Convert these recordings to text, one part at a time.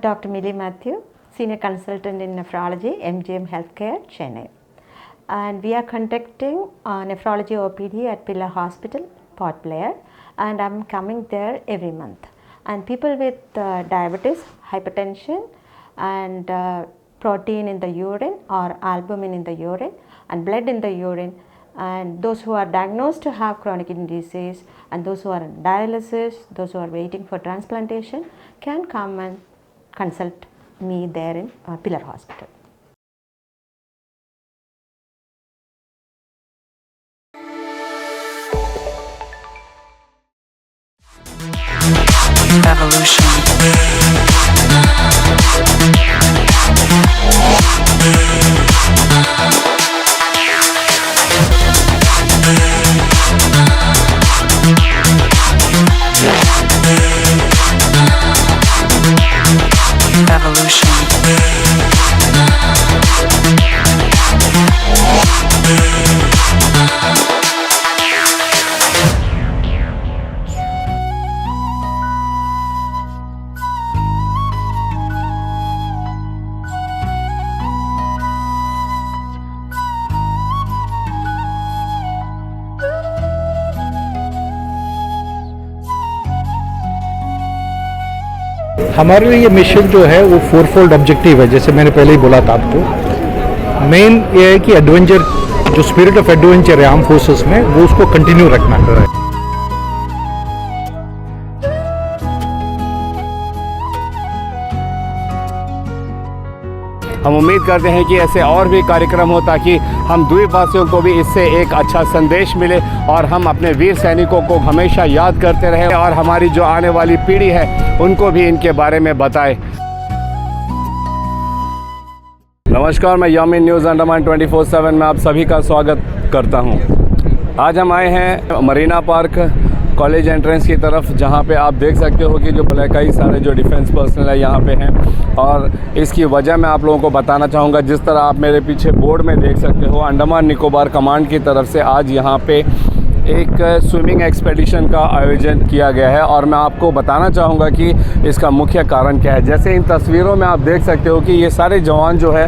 Dr. Millie Matthew, Senior Consultant in Nephrology, MGM Healthcare, Chennai. And we are conducting nephrology OPD at Pillar Hospital, Port Blair, and I'm coming there every month. And people with diabetes, hypertension, and protein in the urine or albumin in the urine and blood in the urine, and those who are diagnosed to have chronic kidney disease, and those who are on dialysis, those who are waiting for transplantation can come and consult me there in Pillar Hospital. Evolution. हमारे लिए ये mission जो है वो 4-fold objective है, जैसे मैंने पहले ही बोला था आपको। मेन ये है कि एडवेंचर, जो स्पिरिट ऑफ एडवेंचर है आर्म फोर्सेस में, वो उसको कंटिन्यू रखना है। हम उम्मीद करते हैं कि ऐसे और भी कार्यक्रम हो ताकि हम द्वीपवासियों को भी इससे एक अच्छा संदेश मिले और हम अपने वीर सैनिकों को हमेशा याद करते रहें और हमारी जो आने वाली पीढ़ी है उनको भी इनके बारे में बताएं। नमस्कार, मैं यामिन न्यूज़ अंडमान 24/7 में आप सभी का स्वागत करता हूं। आज हम आए हैं मरीना पार्क कॉलेज एंट्रेंस की तरफ, जहां पे आप देख सकते हो कि जो कई सारे जो डिफेंस पर्सनल है यहाँ पे हैं, और इसकी वजह मैं आप लोगों को बताना चाहूँगा। जिस तरह आप मेरे पीछे बोर्ड में देख सकते हो, अंडमान निकोबार कमांड की तरफ से आज यहाँ पे एक स्विमिंग एक्सपेडिशन का आयोजन किया गया है, और मैं आपको बताना चाहूँगा कि इसका मुख्य कारण क्या है। जैसे इन तस्वीरों में आप देख सकते हो कि ये सारे जवान जो है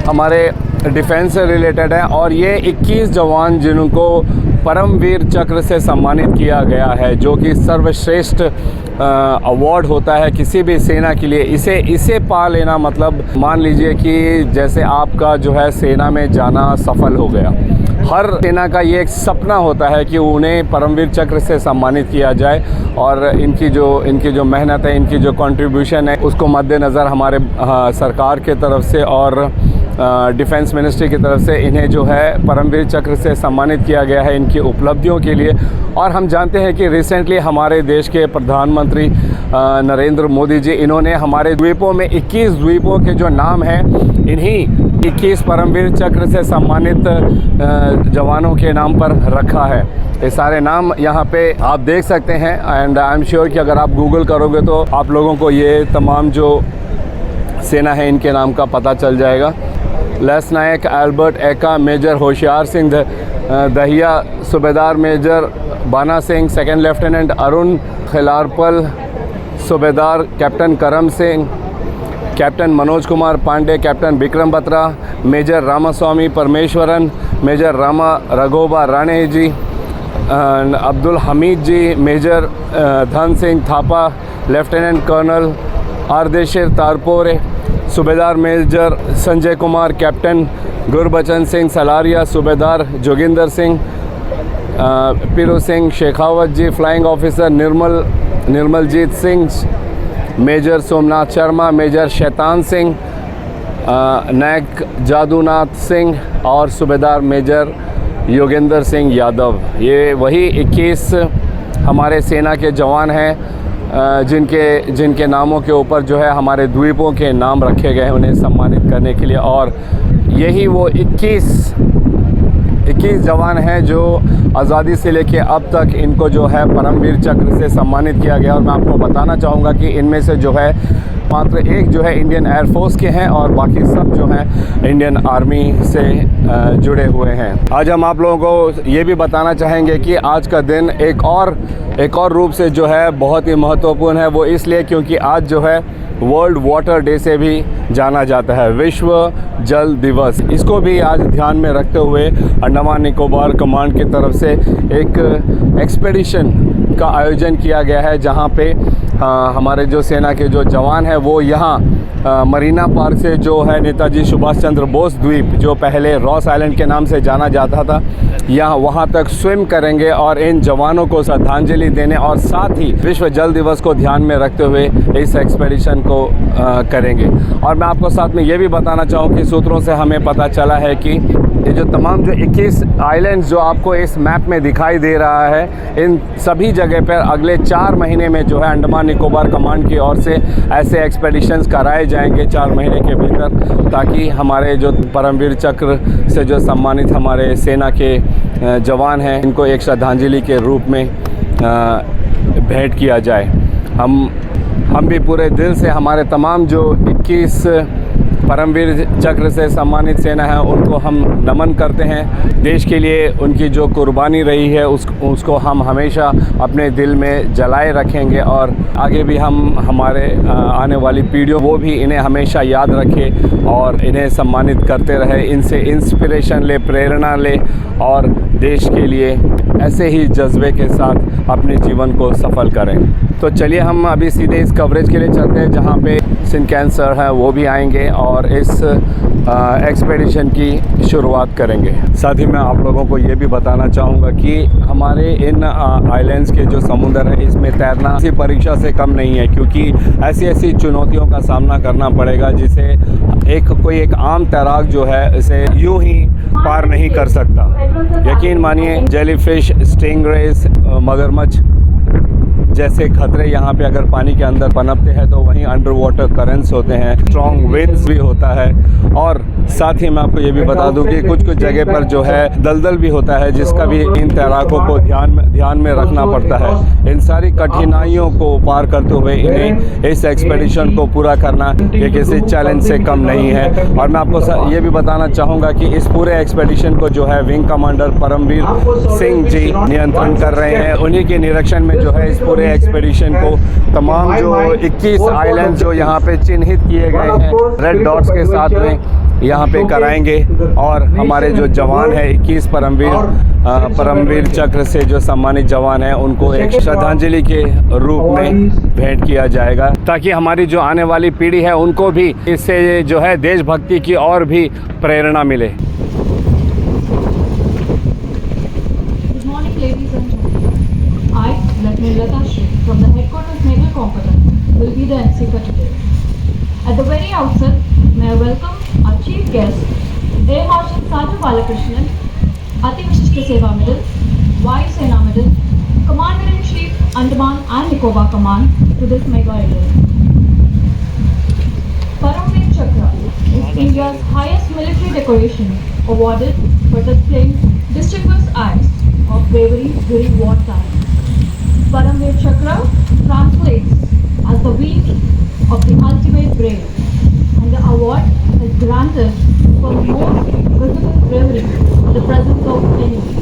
हमारे डिफेंस से रिलेटेड है, और ये 21 जवान जिनको परमवीर चक्र से सम्मानित किया गया है, जो कि सर्वश्रेष्ठ अवार्ड होता है किसी भी सेना के लिए। इसे पा लेना मतलब मान लीजिए कि जैसे आपका जो है सेना में जाना सफल हो गया। हर सेना का ये एक सपना होता है कि उन्हें परमवीर चक्र से सम्मानित किया जाए, और इनकी जो मेहनत है, इनकी जो कंट्रीब्यूशन है, उसको मद्देनज़र हमारे सरकार के तरफ से और डिफेंस मिनिस्ट्री की तरफ से इन्हें जो है परमवीर चक्र से सम्मानित किया गया है इनकी उपलब्धियों के लिए। और हम जानते हैं कि रिसेंटली हमारे देश के प्रधानमंत्री नरेंद्र मोदी जी, इन्होंने हमारे द्वीपों में 21 द्वीपों के जो नाम हैं, इन्हीं 21 परमवीर चक्र से सम्मानित जवानों के नाम पर रखा है। ये सारे नाम यहाँ पे आप देख सकते हैं, एंड आई एम श्योर कि अगर आप गूगल करोगे तो आप लोगों को ये तमाम जो सेना है इनके नाम का पता चल जाएगा। Lance Naik Albert Ekka, major Hoshiar Singh Dahiya, Subedar major Bana Singh, second lieutenant Arun Khetarpal, Subedar captain Karam Singh, captain Manoj Kumar Pandey, captain Vikram Batra, major Ramaswamy Parameswaran, major Rama Raghoba Rane ji, Abdul Hamid ji, major Dhan Singh Thapa, lieutenant colonel Ardeshir Tarapore, Subedar major Sanjay Kumar, captain Gurbachan Singh Salaria, Subedar Joginder Singh, Piru Singh Shekhawat ji, flying officer Nirmaljit Singh, major Somnath Sharma, major Shaitan Singh, नायक जादूनाथ सिंह और सूबेदार मेजर योगेंद्र सिंह यादव। ये वही 21 हमारे सेना के जवान हैं जिनके नामों के ऊपर जो है हमारे द्वीपों के नाम रखे गए हैं उन्हें सम्मानित करने के लिए। और यही वो 21 जवान हैं जो आज़ादी से लेके अब तक इनको जो है परमवीर चक्र से सम्मानित किया गया। और मैं आपको बताना चाहूँगा कि इनमें से जो है मात्र एक जो है इंडियन एयरफोर्स के हैं और बाकी सब जो हैं इंडियन आर्मी से जुड़े हुए हैं। आज हम आप लोगों को ये भी बताना चाहेंगे कि आज का दिन एक और रूप से जो है बहुत ही महत्वपूर्ण है। वो इसलिए क्योंकि आज जो है वर्ल्ड वाटर डे से भी जाना जाता है, विश्व जल दिवस। इसको भी आज ध्यान में रखते हुए अंडमान निकोबार कमांड की तरफ से एक एक्सपेडिशन का आयोजन किया गया है, जहां पे हमारे जो सेना के जो जवान हैं वो यहाँ मरीना पार्क से जो है नेताजी सुभाष चंद्र बोस द्वीप, जो पहले रॉस आइलैंड के नाम से जाना जाता था, यहाँ वहाँ तक स्विम करेंगे और इन जवानों को श्रद्धांजलि देने और साथ ही विश्व जल दिवस को ध्यान में रखते हुए इस एक्सपेडिशन को करेंगे। और मैं आपको साथ में ये भी बताना चाहूँ कि सूत्रों से हमें पता चला है कि ये जो तमाम जो 21 आइलैंड्स जो आपको इस मैप में दिखाई दे रहा है, इन सभी जगह पर अगले 4 महीने में जो है अंडमान निकोबार कमांड की ओर से ऐसे एक्सपेडिशंस कराए जाएंगे 4 महीने के भीतर, ताकि हमारे जो परमवीर चक्र से जो सम्मानित हमारे सेना के जवान हैं, इनको एक श्रद्धांजलि के रूप में भेंट किया जाए। हम भी पूरे दिल से हमारे तमाम जो 21 परमवीर चक्र से सम्मानित सेना है उनको हम नमन करते हैं। देश के लिए उनकी जो कुर्बानी रही है उसको हम हमेशा अपने दिल में जलाए रखेंगे और आगे भी हम हमारे आने वाली पीढ़ियों वो भी इन्हें हमेशा याद रखे और इन्हें सम्मानित करते रहे, इनसे इंस्पिरेशन ले, प्रेरणा ले और देश के लिए ऐसे ही जज्बे के साथ अपने जीवन को सफल करें। तो चलिए हम अभी सीधे इस कवरेज के लिए चलते हैं, जहाँ पे सिंह कैंसर है वो भी आएंगे और इस एक्सपेडिशन की शुरुआत करेंगे। साथ ही मैं आप लोगों को ये भी बताना चाहूँगा कि हमारे इन आइलैंड्स के जो समुंदर है इसमें तैरना किसी परीक्षा से कम नहीं है, क्योंकि ऐसी ऐसी चुनौतियों का सामना करना पड़ेगा जिसे कोई एक आम तैराक जो है इसे यूं ही पार नहीं कर सकता। यकीन मानिए, जेलीफिश, स्टिंगरेज, मगरमच्छ जैसे खतरे यहाँ पे अगर पानी के अंदर पनपते हैं तो वहीं अंडर वाटर करंट्स होते हैं, स्ट्रॉन्ग विंड्स भी होता है और साथ ही मैं आपको ये भी बता दूं कि कुछ जगह पर जो है दलदल भी होता है, जिसका भी इन तैराकों को ध्यान में रखना पड़ता है। इन सारी कठिनाइयों को पार करते हुए इन्हें इस एक्सपेडिशन को पूरा करना ये किसी चैलेंज से कम नहीं है। और मैं आपको ये भी बताना चाहूँगा कि इस पूरे एक्सपेडिशन को जो है विंग कमांडर परमवीर सिंह जी नियंत्रण कर रहे हैं। उन्हीं के निरीक्षण में जो है इस पूरे एक्सपेडिशन को तमाम जो 21 आइलैंड जो यहाँ पे चिन्हित किए गए हैं रेड डॉट्स के साथ में यहाँ पे कराएंगे और हमारे जो जवान हैं 21 परमवीर चक्र से जो सम्मानित जवान हैं उनको एक श्रद्धांजलि के रूप में भेंट किया जाएगा, ताकि हमारी जो आने वाली पीढ़ी है उनको भी इससे जो है देशभक्ति की और भी प्रेरणा मिले। From the headquarters Naval Competence will be the MC for today. At the very outset, may I welcome our chief guest, Air Marshal Saju Balakrishnan, Ati Vishishta Seva Medal, Vayu Sena Medal, Commander-in-Chief Andaman and Nicobar Command to this mega event. Paramveer Chakra is India's highest military decoration, awarded for displaying distinguished acts of bravery during wartime. Paramveer Chakra translates as the wings of the ultimate brave, and the award is granted for most visible bravery in the presence of enemies.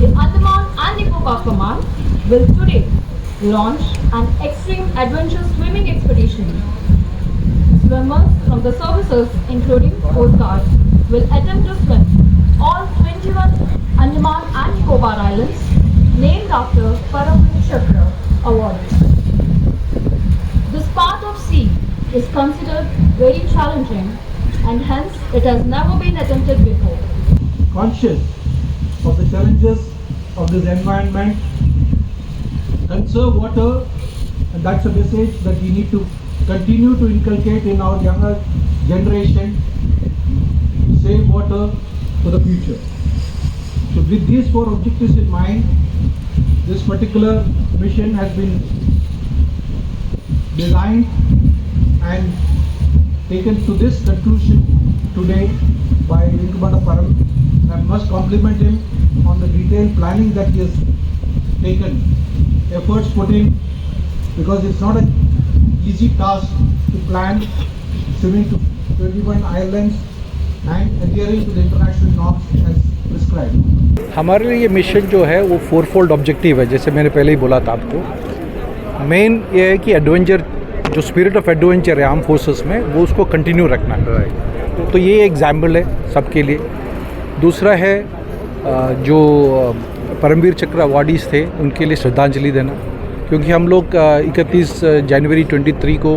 The Andaman and Nicobar Command will today launch an extreme adventure swimming expedition. Swimmers from the services including Coast Guard will attempt to swim all 21 Andaman and Nicobar Islands named after Paramveer Chakra awardees. This part of sea is considered very challenging and hence it has never been attempted before. Conscious of the challenges of this environment, conserve water, and that's a message that we need to continue to inculcate in our younger generation. Save water for the future. So with these 4 objectives in mind, this particular mission has been designed and taken to this conclusion today by Wing Commander Param. I must compliment him on the detailed planning that he has taken, efforts put in, because it's not an easy task to plan swimming to 21 islands and adhering to the international norms as prescribed. हमारे लिए ये mission जो है वो 4-fold objective है, जैसे मैंने पहले ही बोला था आपको। मेन ये है कि एडवेंचर जो स्पिरिट ऑफ एडवेंचर है आर्म फोर्सेस में, वो उसको कंटिन्यू रखना है। तो ये एग्जाम्पल है सबके लिए। दूसरा है जो परमवीर चक्र अवार्डीज़ थे उनके लिए श्रद्धांजलि देना, क्योंकि हम लोग 31 जनवरी 23 को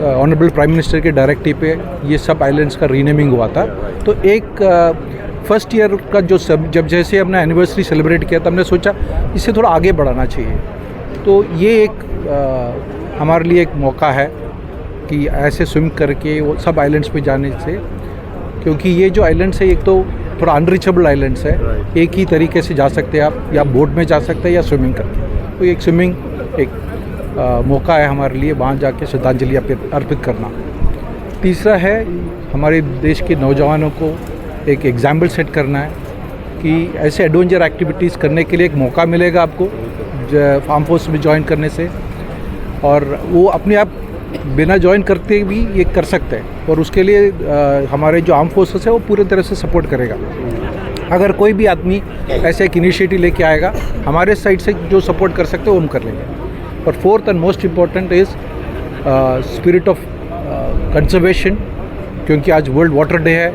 ऑनरेबल प्राइम मिनिस्टर के डायरेक्टिव पे ये सब आइलैंड्स का रीनेमिंग हुआ था। तो एक फर्स्ट ईयर का जो जब जैसे हमने एनिवर्सरी सेलिब्रेट किया था, हमने सोचा इसे थोड़ा आगे बढ़ाना चाहिए। तो ये एक हमारे लिए एक मौका है कि ऐसे स्विम करके वो सब आइलैंड्स पे जाने से, क्योंकि ये जो आइलैंड्स है एक तो थोड़ा अनरीचेबल आइलैंड्स है, एक ही तरीके से जा सकते हैं आप, या बोट में जा सकते हैं या स्विमिंग करके। तो एक स्विमिंग एक मौका है हमारे लिए वहाँ जाके श्रद्धांजलि अर्पित करना। तीसरा है हमारे देश के नौजवानों को एक एग्जाम्पल सेट करना है कि ऐसे एडवेंचर एक्टिविटीज़ करने के लिए एक मौका मिलेगा आपको आर्म फोर्स में ज्वाइन करने से, और वो अपने आप बिना ज्वाइन करते भी ये कर सकते हैं। और उसके लिए हमारे जो आर्म फोर्सेस है वो पूरी तरह से सपोर्ट करेगा। अगर कोई भी आदमी ऐसे एक इनिशिएटिव लेके आएगा, हमारे साइड से जो सपोर्ट कर सकते हैं वो हम कर लेंगे। और fourth and most important is spirit of conservation, क्योंकि आज वर्ल्ड वाटर डे है,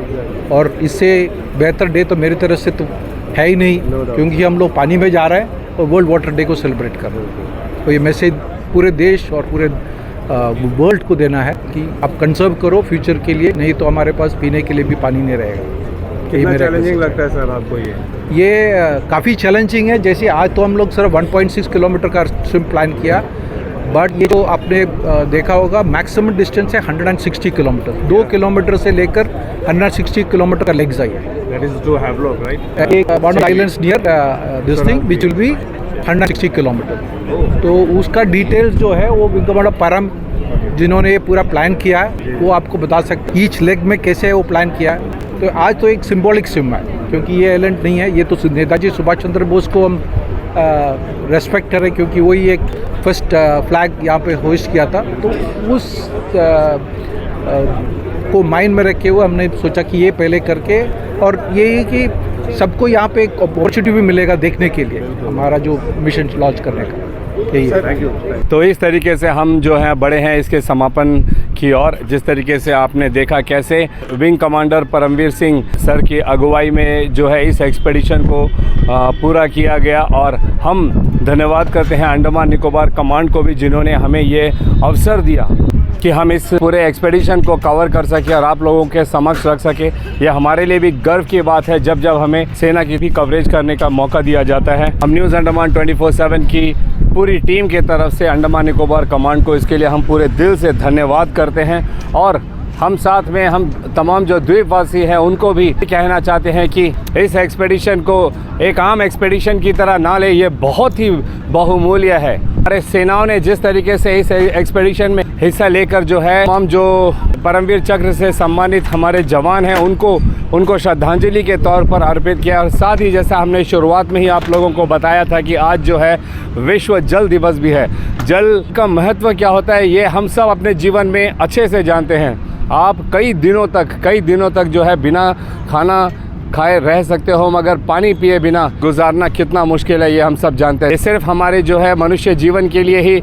और इससे बेहतर डे तो मेरी तरफ से तो है ही नहीं, क्योंकि हम लोग पानी में जा रहे हैं और वर्ल्ड वाटर डे को सेलिब्रेट कर रहे हैं। तो ये मैसेज पूरे देश और पूरे वर्ल्ड को देना है कि आप कंजर्व करो फ्यूचर के लिए, नहीं तो हमारे पास पीने के लिए भी पानी नहीं रहेगा। कितना चैलेंजिंग लगता है सर आपको ये काफ़ी चैलेंजिंग है। जैसे आज तो हम लोग सिर्फ 1.6 किलोमीटर का स्विम प्लान किया, बट ये तो आपने देखा होगा मैक्सिमम डिस्टेंस है 160 किलोमीटर, 2 किलोमीटर से लेकर 160 किलोमीटर का लेग जाइए। That is to Havelock right, एक one islands near this thing which will be 160 kilometre. तो उसका डिटेल्स जो है वो विंकमड़ा परम जिन्होंने ये पूरा प्लान किया है वो आपको बता सकते ईच लेग में कैसे वो प्लान किया है। तो आज तो एक सिंबॉलिक स्विम है, क्योंकि ये आइलैंड नहीं है, ये तो नेताजी सुभाष चंद्र बोस को हम रेस्पेक्ट करें, क्योंकि वही एक फर्स्ट फ्लैग यहाँ पे होस्ट किया था। तो उस को माइंड में रखे हुए हमने सोचा कि ये पहले करके, और ये कि सबको यहाँ पे एक अपॉर्चुनिटी भी मिलेगा देखने के लिए हमारा जो मिशन लॉन्च करने का। यही है। Thank you. तो इस तरीके से हम जो हैं बड़े हैं इसके समापन की ओर। जिस तरीके से आपने देखा कैसे wing commander Paramvir Singh sir की अगुवाई में जो है इस एक्सपेडिशन को पूरा किया गया, और हम धन्यवाद करते हैं अंडमान निकोबार कमांड को भी, जिन्होंने हमें ये अवसर दिया कि हम इस पूरे एक्सपेडिशन को कवर कर सके और आप लोगों के समक्ष रख सके। यह हमारे लिए भी गर्व की बात है जब हमें सेना की भी कवरेज करने का मौका दिया जाता है। हम न्यूज़ अंडमान 24/7 की पूरी टीम के तरफ से अंडमान निकोबार कमांड को इसके लिए हम पूरे दिल से धन्यवाद करते हैं, और हम साथ में हम तमाम जो द्वीपवासी हैं उनको भी कहना चाहते हैं कि इस एक्सपेडिशन को एक आम एक्सपेडिशन की तरह ना ले, ये बहुत ही बहुमूल्य है। हमारे सेनाओं ने जिस तरीके से इस एक्सपेडिशन में हिस्सा लेकर जो है हम जो परमवीर चक्र से सम्मानित हमारे जवान हैं उनको श्रद्धांजलि के तौर पर अर्पित किया। और साथ ही जैसा हमने शुरुआत में ही आप लोगों को बताया था कि आज जो है विश्व जल दिवस भी है। जल का महत्व क्या होता है ये हम सब अपने जीवन में अच्छे से जानते हैं। आप कई दिनों तक जो है बिना खाना खाए रह सकते हो, मगर पानी पिए बिना गुजारना कितना मुश्किल है ये हम सब जानते हैं। ये सिर्फ हमारे जो है मनुष्य जीवन के लिए ही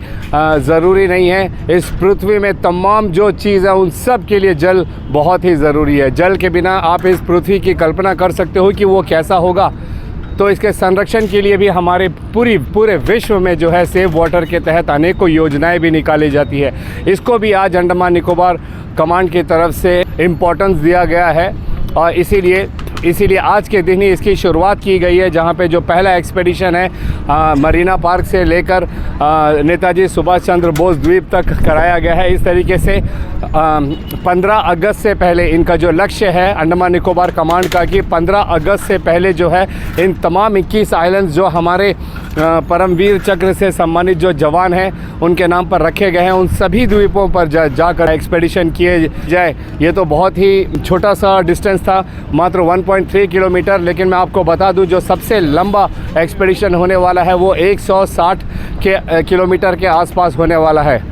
ज़रूरी नहीं है, इस पृथ्वी में तमाम जो चीज़ है उन सब के लिए जल बहुत ही ज़रूरी है। जल के बिना आप इस पृथ्वी की कल्पना कर सकते हो कि वो कैसा होगा। तो इसके संरक्षण के लिए भी हमारे पूरे विश्व में जो है सेव वाटर के तहत अनेकों योजनाएं भी निकाली जाती है। इसको भी आज अंडमान निकोबार कमांड की तरफ से इम्पोर्टेंस दिया गया है, और इसीलिए आज के दिन ही इसकी शुरुआत की गई है, जहाँ पे जो पहला एक्सपेडिशन है मरीना पार्क से लेकर नेताजी सुभाष चंद्र बोस द्वीप तक कराया गया है। इस तरीके से 15 अगस्त से पहले इनका जो लक्ष्य है अंडमान निकोबार कमांड का कि 15 अगस्त से पहले जो है इन तमाम 21 आइलैंड्स जो हमारे परमवीर चक्र से सम्मानित जो जवान हैं उनके नाम पर रखे गए हैं, उन सभी द्वीपों पर जाकर एक्सपेडिशन किए जाए। ये तो बहुत ही छोटा सा डिस्टेंस था, मात्र 1.3 किलोमीटर, लेकिन मैं आपको बता दूं जो सबसे लंबा एक्सपेडिशन होने वाला है वो 160 किलोमीटर के आसपास होने वाला है।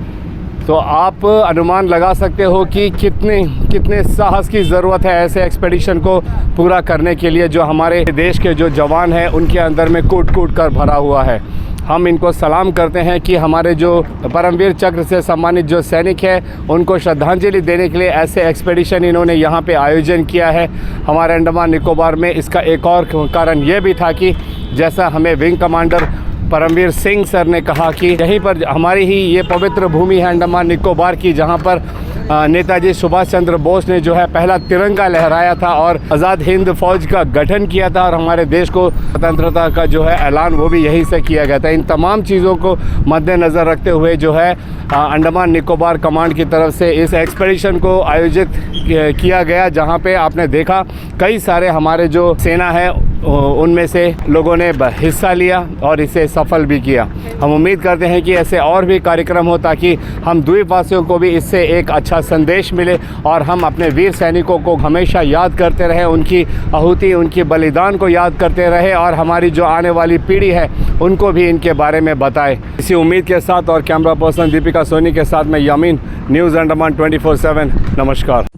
तो आप अनुमान लगा सकते हो कि कितने साहस की ज़रूरत है ऐसे एक्सपेडिशन को पूरा करने के लिए, जो हमारे देश के जो जवान हैं उनके अंदर में कूट कर भरा हुआ है। हम इनको सलाम करते हैं कि हमारे जो परमवीर चक्र से सम्मानित जो सैनिक है उनको श्रद्धांजलि देने के लिए ऐसे एक्सपेडिशन इन्होंने यहाँ पे आयोजन किया है हमारे अंडमान निकोबार में। इसका एक और कारण ये भी था कि जैसा हमें wing commander Paramvir Singh sir ने कहा कि यहीं पर हमारी ही ये पवित्र भूमि है अंडमान निकोबार की, जहाँ पर नेताजी सुभाष चंद्र बोस ने जो है पहला तिरंगा लहराया था और आज़ाद हिंद फौज का गठन किया था और हमारे देश को स्वतंत्रता का जो है ऐलान वो भी यहीं से किया गया था। इन तमाम चीज़ों को मद्देनज़र रखते हुए जो है अंडमान निकोबार कमांड की तरफ से इस एक्सपेडिशन को आयोजित किया गया, जहाँ पे आपने देखा कई सारे हमारे जो सेना है उनमें से लोगों ने हिस्सा लिया और इसे सफल भी किया। हम उम्मीद करते हैं कि ऐसे और भी कार्यक्रम हो ताकि हम द्वीपवासियों को भी इससे एक अच्छा संदेश मिले और हम अपने वीर सैनिकों को हमेशा याद करते रहें, उनकी आहुति उनकी बलिदान को याद करते रहें और हमारी जो आने वाली पीढ़ी है उनको भी इनके बारे में बताएं। इसी उम्मीद के साथ और कैमरा पर्सन दीपिका सोनी के साथ मैं यामीन, न्यूज़ अंडमान 24/7। नमस्कार।